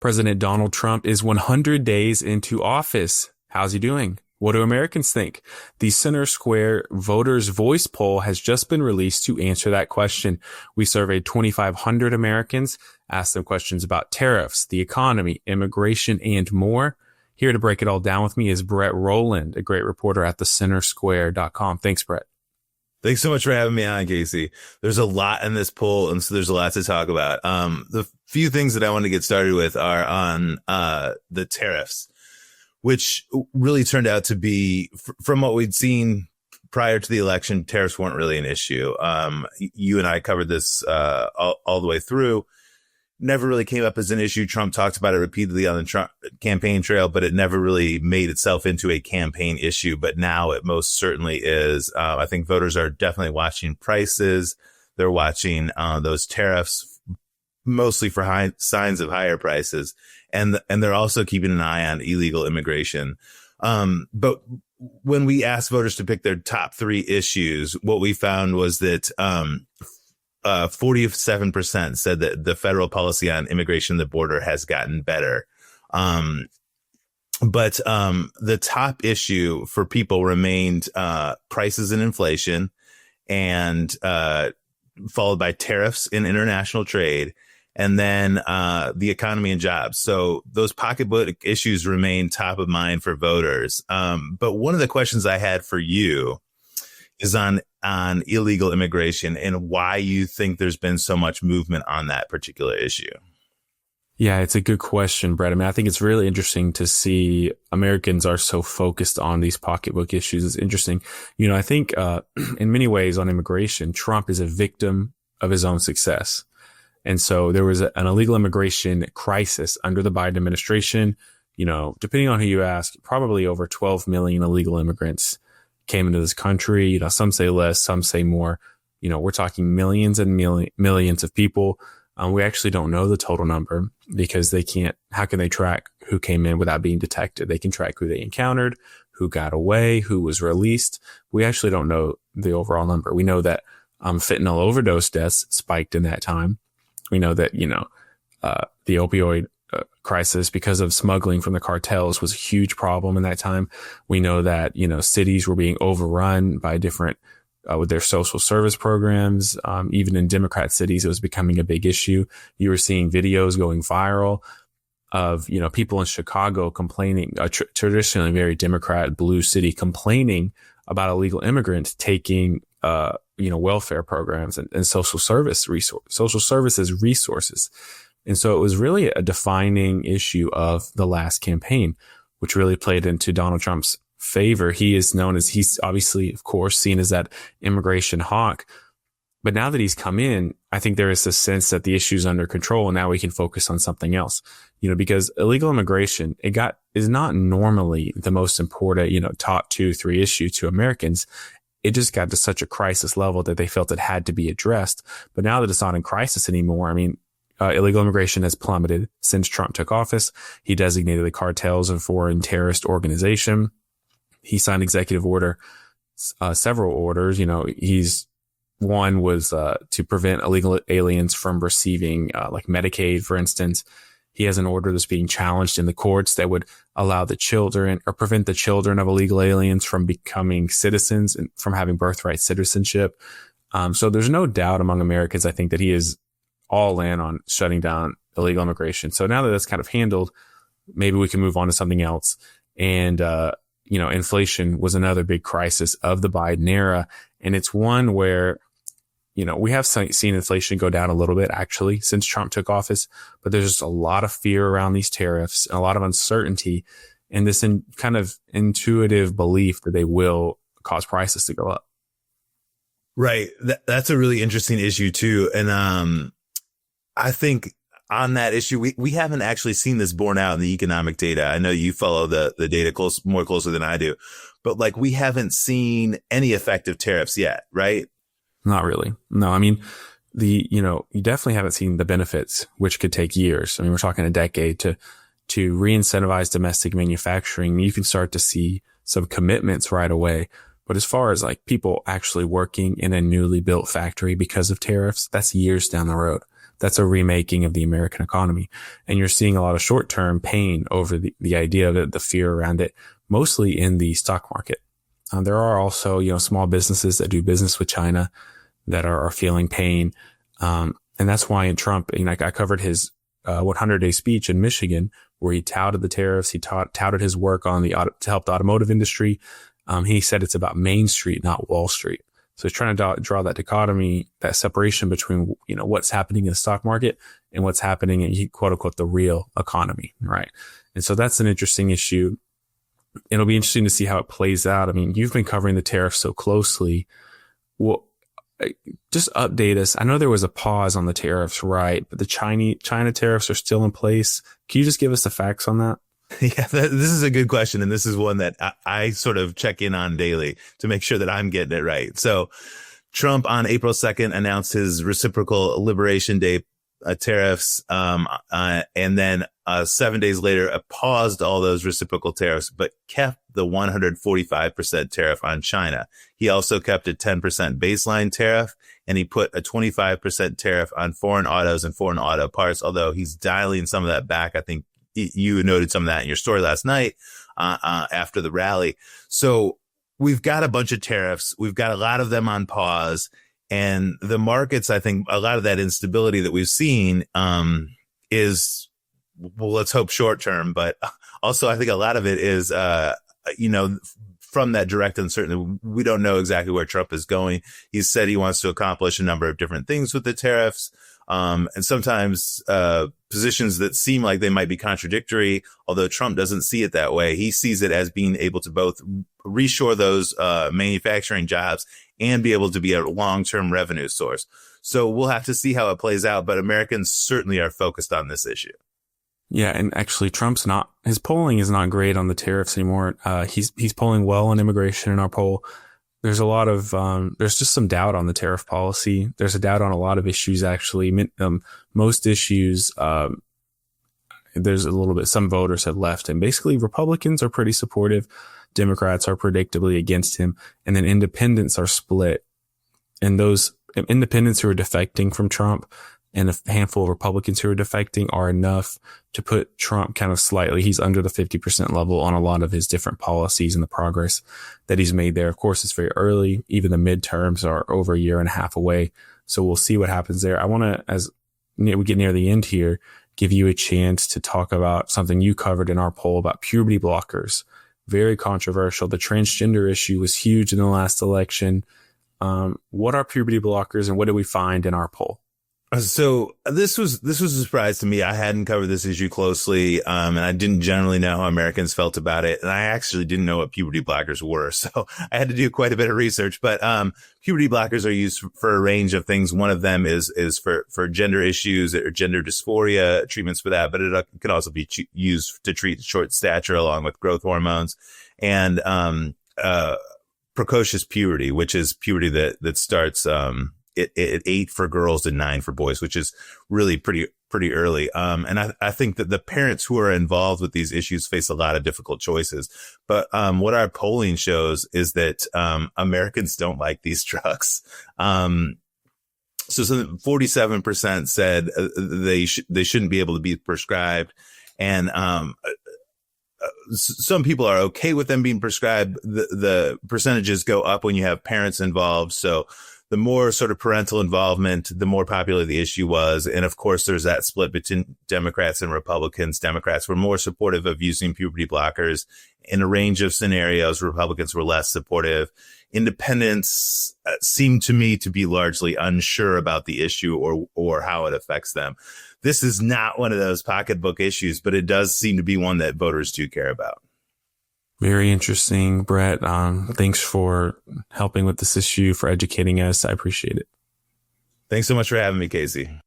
President Donald Trump is 100 days into office. How's he doing? What do Americans think? The Center Square Voters Voice poll has just been released to answer that question. We surveyed 2,500 Americans, asked them questions about tariffs, the economy, immigration, and more. Here to break it all down with me is Brett Rowland, a great reporter at thecentersquare.com. Thanks, Brett. Thanks so much for having me on, Casey. There's a lot in this poll, and so there's a lot to talk about. The few things that I want to get started with are on the tariffs, which really turned out to be, from what we'd seen prior to the election, tariffs weren't really an issue. You and I covered this all the way through. Never really came up as an issue. Trump talked about it repeatedly on the Trump campaign trail, but it never really made itself into a campaign issue. But now it most certainly is. I think voters are definitely watching prices. They're watching those tariffs, mostly for signs of higher prices. And they're also keeping an eye on illegal immigration. But when we asked voters to pick their top three issues, what we found was that 47% said that the federal policy on immigration at the border has gotten better. But the top issue for people remained prices and inflation, and followed by tariffs and international trade, and then the economy and jobs. So those pocketbook issues remain top of mind for voters. But one of the questions I had for you is on illegal immigration and why you think there's been so much movement on that particular issue. Yeah, it's a good question, Brett. I mean, I think it's really interesting to see Americans are so focused on these pocketbook issues. It's interesting. I think in many ways on immigration, Trump is a victim of his own success. And so there was an illegal immigration crisis under the Biden administration. Depending on who you ask, probably over 12 million illegal immigrants came into this country. Some say less, some say more. We're talking millions and millions of people. We actually don't know the total number because how can they track who came in without being detected? They can track who they encountered, who got away, who was released. We actually don't know the overall number. We know that fentanyl overdose deaths spiked in that time. We know that, the opioid crisis because of smuggling from the cartels was a huge problem in that time. We know that, cities were being overrun by different, with their social service programs. Even in Democrat cities, it was becoming a big issue. You were seeing videos going viral of, people in Chicago complaining, traditionally very Democrat blue city, complaining about illegal immigrants taking, welfare programs and social services resources. And so it was really a defining issue of the last campaign, which really played into Donald Trump's favor. He's obviously, of course, seen as that immigration hawk. But now that he's come in, I think there is a sense that the issue's under control and now we can focus on something else, because illegal immigration, is not normally the most important, top 2-3 issue to Americans. It just got to such a crisis level that they felt it had to be addressed. But now that it's not in crisis anymore, illegal immigration has plummeted since Trump took office. He designated the cartels a foreign terrorist organization. He signed executive order, several orders. One was to prevent illegal aliens from receiving like Medicaid, for instance. He has an order that's being challenged in the courts that would allow the children or prevent the children of illegal aliens from becoming citizens and from having birthright citizenship. So there's no doubt among Americans, I think, that he is all in on shutting down illegal immigration. So now that that's kind of handled, maybe we can move on to something else. And, inflation was another big crisis of the Biden era. And it's one where, we have seen inflation go down a little bit actually since Trump took office, but there's just a lot of fear around these tariffs, and a lot of uncertainty, and this kind of intuitive belief that they will cause prices to go up. Right. That's a really interesting issue too. And, I think on that issue, we haven't actually seen this borne out in the economic data. I know you follow the data more closely than I do, but we haven't seen any effect of tariffs yet, right? Not really. No, you definitely haven't seen the benefits, which could take years. We're talking a decade to re-incentivize domestic manufacturing. You can start to see some commitments right away. But as far as people actually working in a newly built factory because of tariffs, that's years down the road. that's a remaking of the American economy. And you're seeing a lot of short-term pain over the idea of it, the fear around it, mostly in the stock market. There are also, small businesses that do business with China that are feeling pain. And that's why in Trump, I covered his 100-day speech in Michigan, where he touted the tariffs. He touted his work on to help the automotive industry. He said it's about Main Street, not Wall Street. So he's trying to draw that dichotomy, that separation between, what's happening in the stock market and what's happening in, quote unquote, the real economy. Right. And so that's an interesting issue. It'll be interesting to see how it plays out. I mean, you've been covering the tariffs so closely. Well, just update us. I know there was a pause on the tariffs, right? But the China tariffs are still in place. Can you just give us the facts on that? Yeah, this is a good question. And this is one that I sort of check in on daily to make sure that I'm getting it right. So Trump on April 2nd announced his reciprocal Liberation Day tariffs. And then 7 days later, paused all those reciprocal tariffs, but kept the 145% tariff on China. He also kept a 10% baseline tariff, and he put a 25% tariff on foreign autos and foreign auto parts, although he's dialing some of that back. I think you noted some of that in your story last night after the rally. So we've got a bunch of tariffs. We've got a lot of them on pause. And the markets, I think a lot of that instability that we've seen is, well, let's hope short term, but also I think a lot of it is, from that direct uncertainty. We don't know exactly where Trump is going. He said he wants to accomplish a number of different things with the tariffs. And sometimes positions that seem like they might be contradictory, although Trump doesn't see it that way. He sees it as being able to both reshore those manufacturing jobs and be able to be a long-term revenue source. So we'll have to see how it plays out, but Americans certainly are focused on this issue. Yeah, and actually his polling is not great on the tariffs anymore. He's polling well on immigration in our poll. There's a lot of, there's just some doubt on the tariff policy. There's a doubt on a lot of issues, actually. Most issues, there's a little bit, some voters have left, and basically Republicans are pretty supportive. Democrats are predictably against him, and then independents are split. And those independents who are defecting from Trump and a handful of Republicans who are defecting are enough to put Trump kind of slightly, he's under the 50% level on a lot of his different policies and the progress that he's made there. Of course, it's very early. Even the midterms are over a year and a half away. So we'll see what happens there. I want to, as we get near the end here, give you a chance to talk about something you covered in our poll about puberty blockers. Very controversial. The transgender issue was huge in the last election. What are puberty blockers, and what did we find in our poll? So this was a surprise to me. I hadn't covered this issue closely, and I didn't generally know how Americans felt about it. And I actually didn't know what puberty blockers were. So I had to do quite a bit of research, but, puberty blockers are used for a range of things. One of them is for gender issues or gender dysphoria treatments for that, but it can also be used to treat short stature along with growth hormones and, precocious puberty, which is puberty that starts, at 8 for girls and 9 for boys, which is really pretty early. And I think that the parents who are involved with these issues face a lot of difficult choices. But, what our polling shows is that, Americans don't like these drugs. So 47% said they shouldn't be able to be prescribed. And, some people are okay with them being prescribed. The percentages go up when you have parents involved. So, the more sort of parental involvement, the more popular the issue was. And of course, there's that split between Democrats and Republicans. Democrats were more supportive of using puberty blockers. In a range of scenarios, Republicans were less supportive. Independents seem to me to be largely unsure about the issue or how it affects them. This is not one of those pocketbook issues, but it does seem to be one that voters do care about. Very interesting, Brett. Thanks for helping with this issue, for educating us. I appreciate it. Thanks so much for having me, Casey.